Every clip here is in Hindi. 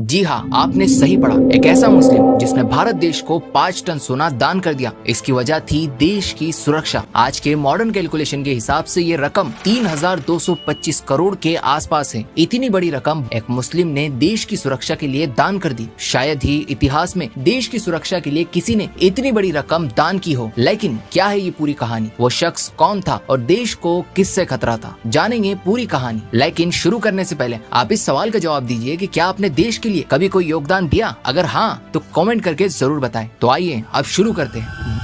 जी हाँ, आपने सही पढ़ा। एक ऐसा मुस्लिम जिसने भारत देश को 5 टन सोना दान कर दिया। इसकी वजह थी देश की सुरक्षा। आज के मॉडर्न कैलकुलेशन के हिसाब से ये रकम 3225 करोड़ के आसपास है। इतनी बड़ी रकम एक मुस्लिम ने देश की सुरक्षा के लिए दान कर दी। शायद ही इतिहास में देश की सुरक्षा के लिए किसी ने इतनी बड़ी रकम दान की हो। लेकिन क्या है ये पूरी कहानी, वो शख्स कौन था और देश को किससे खतरा था, जानेंगे पूरी कहानी। लेकिन शुरू करने से पहले आप इस सवाल का जवाब दीजिए कि क्या आपने देश के लिए कभी कोई योगदान दिया? अगर हाँ तो कमेंट करके जरूर बताएं। तो आइए अब शुरू करते हैं।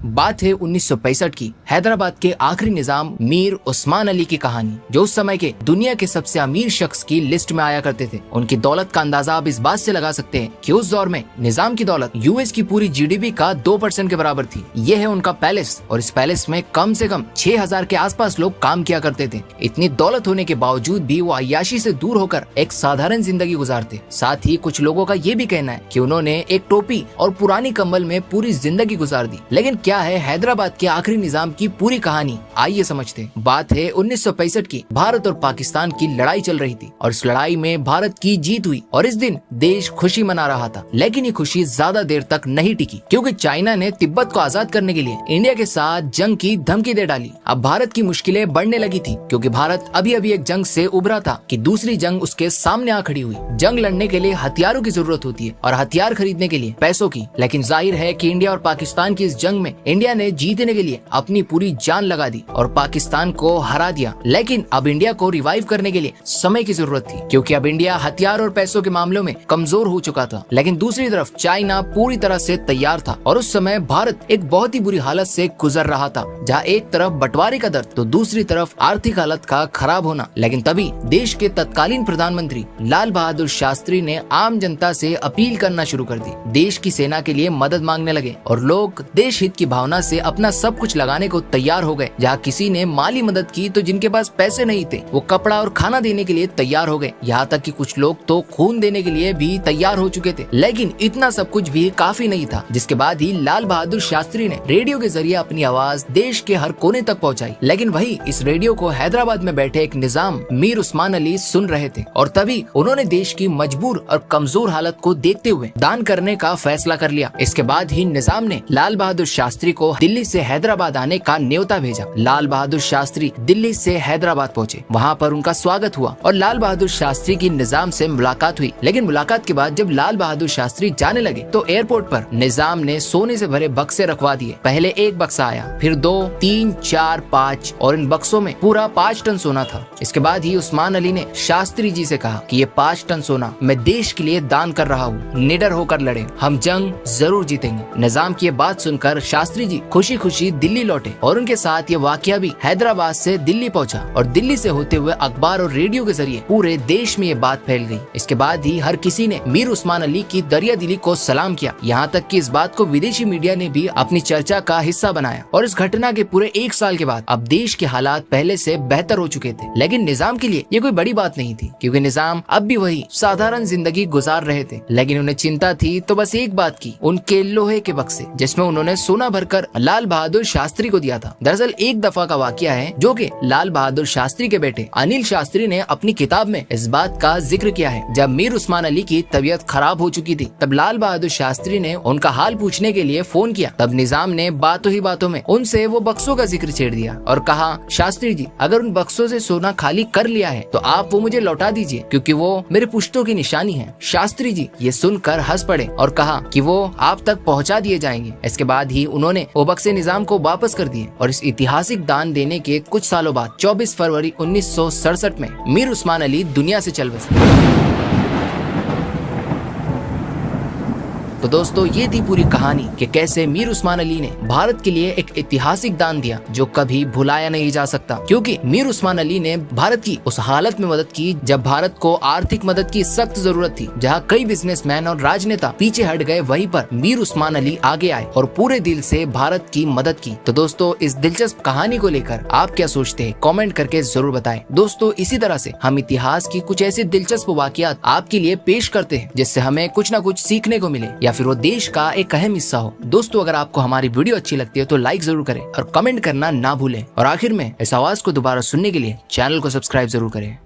बात है 1965 की, हैदराबाद के आखिरी निजाम मीर उस्मान अली की कहानी, जो उस समय के दुनिया के सबसे अमीर शख्स की लिस्ट में आया करते थे। उनकी दौलत का अंदाजा आप इस बात से लगा सकते हैं कि उस दौर में निजाम की दौलत यूएस की पूरी जीडीपी का 2% के बराबर थी। यह है उनका पैलेस और इस पैलेस में कम से कम 6000 के आसपास लोग काम किया करते थे। इतनी दौलत होने के बावजूद भी वो अय्याशी से दूर होकर एक साधारण जिंदगी गुजारते। साथ ही कुछ लोगों का ये भी कहना है कि उन्होंने एक टोपी और पुरानी कंबल में पूरी जिंदगी गुजार दी। लेकिन क्या है हैदराबाद के आखिरी निजाम की पूरी कहानी, आइए समझते हैं। बात है 1965 की, भारत और पाकिस्तान की लड़ाई चल रही थी और इस लड़ाई में भारत की जीत हुई और इस दिन देश खुशी मना रहा था। लेकिन ये खुशी ज्यादा देर तक नहीं टिकी, क्योंकि चाइना ने तिब्बत को आजाद करने के लिए इंडिया के साथ जंग की धमकी दे डाली। अब भारत की मुश्किलें बढ़ने लगी थी, क्योंकि भारत अभी अभी एक जंग से उभरा था कि दूसरी जंग उसके सामने आ खड़ी हुई। जंग लड़ने के लिए हथियारों की जरूरत होती है और हथियार खरीदने के लिए पैसों की। लेकिन जाहिर है कि इंडिया और पाकिस्तान की इस जंग में इंडिया ने जीतने के लिए अपनी पूरी जान लगा दी और पाकिस्तान को हरा दिया। लेकिन अब इंडिया को रिवाइव करने के लिए समय की जरूरत थी, क्योंकि अब इंडिया हथियार और पैसों के मामलों में कमजोर हो चुका था। लेकिन दूसरी तरफ चाइना पूरी तरह से तैयार था और उस समय भारत एक बहुत ही बुरी हालत से गुजर रहा था, जहाँ एक तरफ बंटवारे का दर्द तो दूसरी तरफ आर्थिक हालत का खराब होना। लेकिन तभी देश के तत्कालीन प्रधानमंत्री लाल बहादुर शास्त्री ने आम जनता से अपील करना शुरू कर दी। देश की सेना के लिए मदद मांगने लगे और लोग देश हित की भावना से अपना सब कुछ लगाने को तैयार हो गए। जहाँ किसी ने माली मदद की तो जिनके पास पैसे नहीं थे वो कपड़ा और खाना देने के लिए तैयार हो गए। यहाँ तक कि कुछ लोग तो खून देने के लिए भी तैयार हो चुके थे। लेकिन इतना सब कुछ भी काफी नहीं था, जिसके बाद ही लाल बहादुर शास्त्री ने रेडियो के जरिए अपनी आवाज देश के हर कोने तक पहुँचाई। लेकिन वही इस रेडियो को हैदराबाद में बैठे एक निजाम मीर उस्मान अली सुन रहे थे और तभी उन्होंने देश की मजबूर और कमजोर हालत को देखते हुए दान करने का फैसला कर लिया। इसके बाद ही निजाम ने लाल बहादुर शास्त्री को दिल्ली से हैदराबाद आने का न्योता भेजा। लाल बहादुर शास्त्री दिल्ली से हैदराबाद पहुंचे। वहां पर उनका स्वागत हुआ और लाल बहादुर शास्त्री की निजाम से मुलाकात हुई। लेकिन मुलाकात के बाद जब लाल बहादुर शास्त्री जाने लगे तो एयरपोर्ट पर निजाम ने सोने से भरे बक्से रखवा दिए। पहले एक बक्सा आया, फिर 2, 3, 4, 5 और इन बक्सों में पूरा 5 टन सोना था। इसके बाद ही उस्मान अली ने शास्त्री जी से कहा कि ये 5 टन सोना मैं देश के लिए दान कर रहा हूँ। निडर होकर लड़े, हम जंग जरूर जीतेंगे। निजाम की ये बात सुनकर शास्त्री जी खुशी खुशी दिल्ली लौटे और उनके साथ ये वाकया भी हैदराबाद से दिल्ली पहुंचा और दिल्ली से होते हुए अखबार और रेडियो के जरिए पूरे देश में ये बात फैल गई। इसके बाद ही हर किसी ने मीर उस्मान अली की दरिया दिली को सलाम किया। यहाँ तक कि इस बात को विदेशी मीडिया ने भी अपनी चर्चा का हिस्सा बनाया और इस घटना के पूरे 1 साल के बाद अब देश के हालात पहले से बेहतर हो चुके थे। लेकिन निजाम के लिए ये कोई बड़ी बात नहीं थी, क्योंकि निजाम अब भी वही साधारण जिंदगी गुजार रहे थे। लेकिन उन्हें चिंता थी तो बस एक बात की, उनके लोहे के बक्से जिसमें उन्होंने सोना भरकर लाल बहादुर शास्त्री को दिया था। दरअसल एक दफा का वाकया है जो कि लाल बहादुर शास्त्री के बेटे अनिल शास्त्री ने अपनी किताब में इस बात का जिक्र किया है। जब मीर उस्मान अली की तबीयत खराब हो चुकी थी तब लाल बहादुर शास्त्री ने उनका हाल पूछने के लिए फोन किया। तब निजाम ने बातों ही बातों में उनसे वो बक्सों का जिक्र छेड़ दिया और कहा, शास्त्री जी अगर उन बक्सों से सोना खाली कर लिया है तो आप वो मुझे लौटा दीजिए, क्योंकि वो मेरे पुश्तों की निशानी है। शास्त्री जी ये सुनकर हंस पड़े और कहा कि वो आप तक पहुंचा दिए जाएंगे। इसके बाद ही उन्होंने वो बक्से निजाम को वापस कर दिए और इस ऐतिहासिक दान देने के कुछ सालों बाद 24 फरवरी 1967 में मीर उस्मान अली दुनिया से चल बसे। तो दोस्तों ये थी पूरी कहानी कि कैसे मीर उस्मान अली ने भारत के लिए एक ऐतिहासिक दान दिया जो कभी भुलाया नहीं जा सकता, क्योंकि मीर उस्मान अली ने भारत की उस हालत में मदद की जब भारत को आर्थिक मदद की सख्त जरूरत थी। जहां कई बिजनेसमैन और राजनेता पीछे हट गए, वहीं पर मीर उस्मान अली आगे आए और पूरे दिल से भारत की मदद की। तो दोस्तों इस दिलचस्प कहानी को लेकर आप क्या सोचते हैं, कमेंट करके जरूर बताएं। दोस्तों इसी तरह से हम इतिहास की कुछ ऐसे दिलचस्प वाकयात आपके लिए पेश करते हैं जिससे हमें कुछ न कुछ सीखने को मिले या फिर वो देश का एक अहम हिस्सा हो। दोस्तों अगर आपको हमारी वीडियो अच्छी लगती है तो लाइक जरूर करें और कमेंट करना ना भूलें। और आखिर में इस आवाज को दोबारा सुनने के लिए चैनल को सब्सक्राइब जरूर करें।